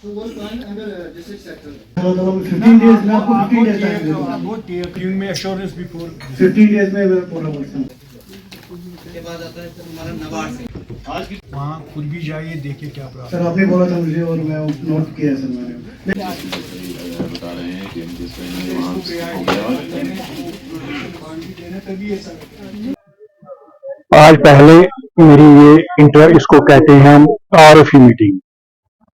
15 days में आपको 15 days time देगा। giving me assurance before. 15 days में मैं पूरा करता हूँ। के बाद आता है हमारा नवार से। आज की वहाँ खुद भी जाइए देखिए क्या प्रॉब्लम। सर आपने बोला था मुझे और मैं नोट किया है सर मैंने। बता रहे हैं कि इनके स्पेलिंग वहाँ हो गया। आज पहले मेरी ये इसको कहते हैं हम तारुफी मीटिंग।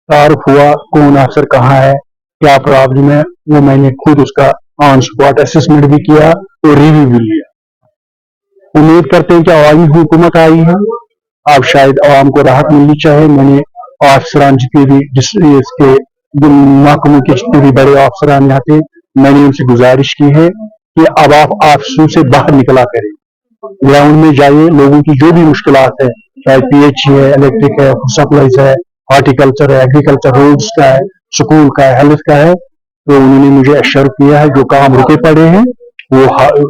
तारुफ हुआ कौन अफसर कहाँ है, क्या प्रॉब्लम है, वो मैंने खुद उसका ऑन स्पॉट असेसमेंट भी किया और रिव्यू भी लिया। उम्मीद करते हैं कि आवामी हुकूमत आई है, अब शायद आवाम को राहत मिलनी चाहिए। मैंने अफसरान जितने भी इसके महकमों के जितने भी बड़े अफसरान यहाँ थे, मैंने उनसे गुजारिश की है कि अब आप ऑफिसों से बाहर निकला करें, ग्राउंड में जाइए, लोगों की जो भी मुश्किलात है, चाहे PH है, इलेक्ट्रिक है, सप्लाईज है, हॉर्टिकल्चर है, एग्रीकल्चर, रोड्स का है, स्कूल का है, हेल्थ का है, तो उन्होंने मुझे एश्योर किया है जो काम रुके पड़े हैं वो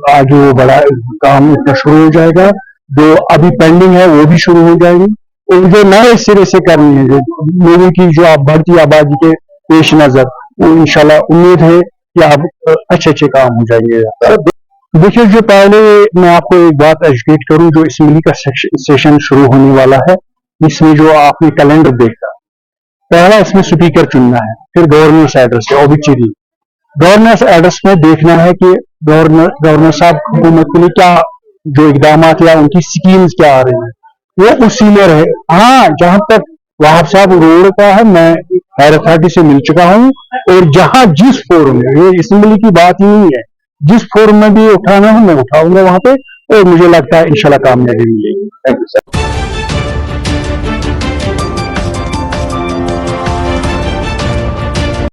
आज वो बड़ा काम इतना शुरू हो जाएगा, जो अभी पेंडिंग है वो भी शुरू हो जाएंगे, और जो नए सिरे से करनी है, जो लोगों की जो बढ़ती आबादी के पेश नजर, वो इंशाल्लाह उम्मीद है कि अब अच्छे काम हो जाएंगे। देखिए, जो पहले मैं आपको एक बात एजुकेट करूं, जो असेंबली का सेशन शुरू होने वाला है, इसमें जो आपने कैलेंडर देखा, पहला इसमें स्पीकर चुनना है, फिर गवर्नर्स एड्रेस है, ओबिचुरी। गवर्नर्स एड्रेस में देखना है कि गवर्नर साहब हुकूमत के लिए क्या जो इकदाम या उनकी स्कीम्स क्या आ रही हैं, वो उसी में रहे। हाँ, जहां तक वहाब साहब रोड का है, मैं हायर अथॉरिटी से मिल चुका हूं, और जहां जिस फोरम में, ये असेंबली की बात ही नहीं है, जिस फोरम में भी उठाना है मैं उठाऊंगा वहां पे, और मुझे लगता है इंशाल्लाह कामयाबी मिलेगी। Thank you sir.